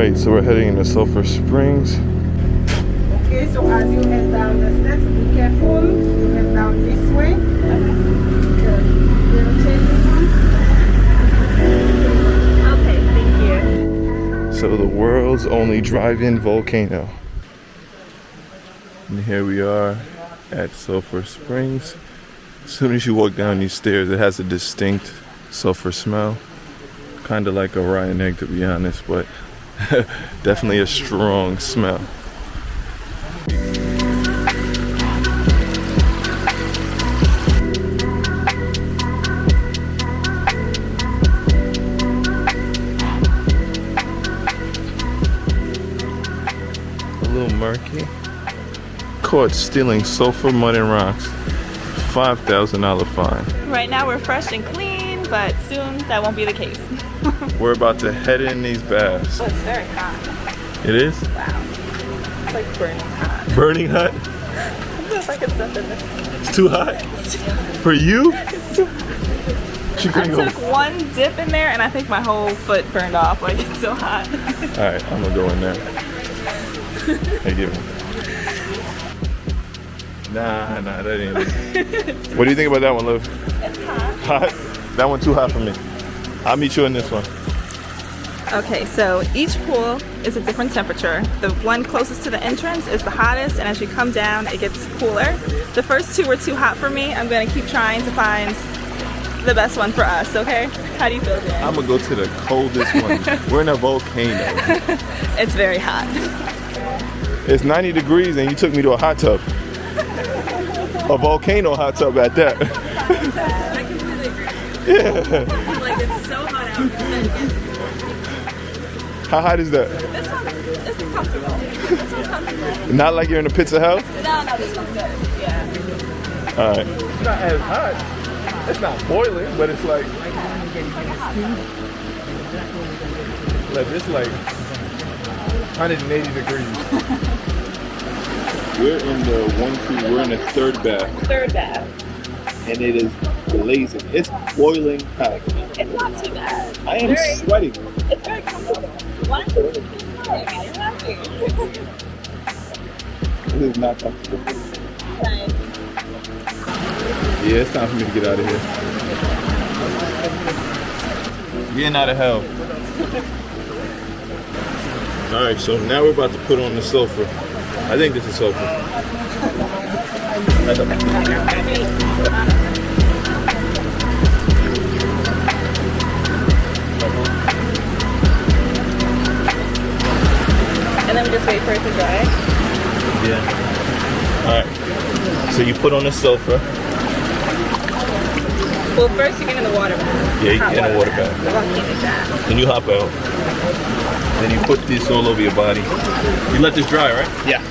Alright, so we're heading into Sulphur Springs. Okay, so as you head down the steps, be careful. You head down this way. Okay, thank you. So the world's only drive-in volcano. And here we are at Sulphur Springs. As soon as you walk down these stairs, it has a distinct sulfur smell. Kind of like a rotten egg, to be honest, but definitely a strong smell. A little murky. Caught stealing sulfur, mud, and rocks. $5,000 fine. Right now we're fresh and clean, but soon that won't be the case. We're about to head in these baths. Oh, it's very hot. It is? Wow. It's like burning hot. Burning hot? It's like it's nothing. It's too hot? For you? She I couldn't go. took one dip in there and I think my whole foot burned off. Like, it's so hot. Alright, I'm gonna go in there. Hey, give me. Nah, that ain't it. What do you think about that one, Liv? It's hot. Hot? That one too hot for me. I'll meet you in this one. Okay, so each pool is a different temperature. The one closest to the entrance is the hottest, and as you come down, it gets cooler. The first two were too hot for me. I'm gonna keep trying to find the best one for us, okay? How do you feel, Jen? I'm gonna go to the coldest one. We're in a volcano. It's very hot. It's 90 degrees and you took me to a hot tub. A volcano hot tub at that. I completely agree. Yeah. Like, it's so hot out. How hot is that? This is comfortable. This one's comfortable. Not like you're in the pits of hell? No, this one's good. Yeah. Alright. It's not as hot. It's not boiling, but it's like it's like 180 degrees. We're in the we're in the third bath. Third bath. And it is blazing. It's boiling hot. It's not too bad. I am sweating. It's very comfortable. Why don't you keep smiling? You're laughing. It is not comfortable. Nice. Yeah, it's time for me to get out of here. Getting out of hell. Alright, so now we're about to put on the sulfur. I think this is sulfur. And then we just wait for it to dry. Yeah. Alright. So you put on the sulfur. Well, first you get in the water bath. Yeah, you get in the water bath. The volcanic bath. Then you hop out. Then you put this all over your body. You let this dry, right? Yeah.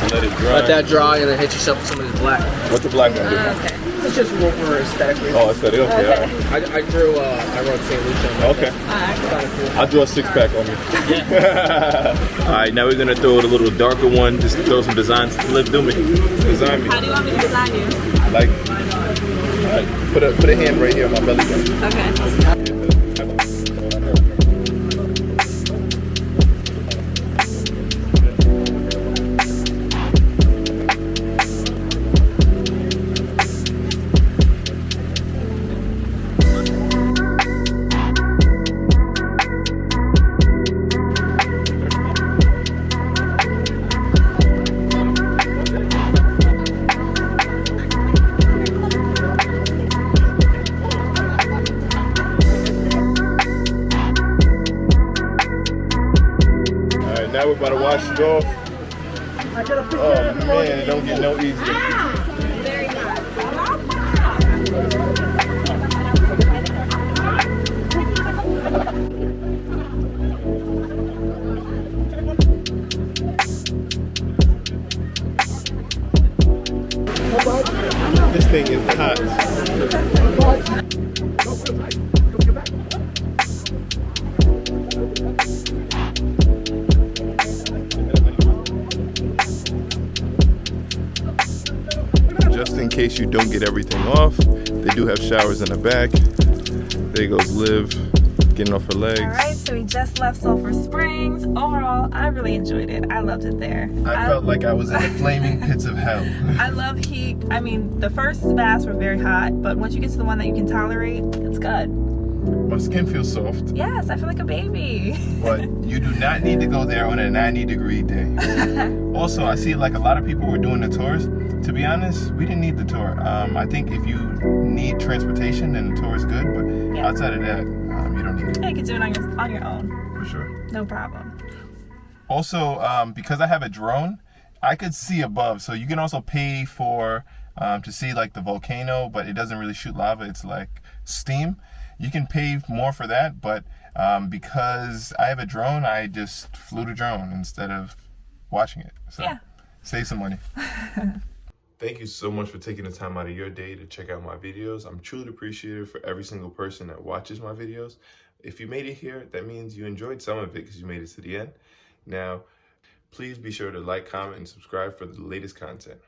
You let it dry. Let that dry and then hit yourself with some of this black. What's the black one do? Okay. It's just more for aesthetic reasons. Oh, aesthetic. Okay. Okay. All right. I wrote St. Lucia. Okay. I'll draw a 6-pack on you. Yeah. All right, now we're gonna throw the little darker one. Just throw some designs. Live, do me. Design me. How do you want me to design you? Like, all right, put a hand right here on my belly button. Okay. Now we're about to wash it off. Oh man, it don't get no easier. Very hot. This thing is hot. Just in case you don't get everything off, they do have showers in the back. There goes Liv getting off her legs. All right, so we just left Sulphur Springs. Overall, I really enjoyed it. I loved it there. I felt like I was in the flaming pits of hell. I love heat. I mean, the first baths were very hot, but once you get to the one that you can tolerate, it's good. My skin feels soft. Yes, I feel like a baby. But you do not need to go there on a 90-degree day. Also, I see like a lot of people were doing the tours. To be honest, we didn't need the tour. I think if you need transportation, then the tour is good. But Yeah. outside of that, you don't need it. Yeah, you can do it on your own. For sure. No problem. Also, because I have a drone, I could see above. So you can also pay for to see like the volcano, but it doesn't really shoot lava. It's like steam. You can pay more for that, but because I have a drone, I just flew the drone instead of watching it. So Yeah. save some money. Thank you so much for taking the time out of your day to check out my videos. I'm truly appreciative for every single person that watches my videos. If you made it here, that means you enjoyed some of it because you made it to the end. Now, please be sure to like, comment, and subscribe for the latest content.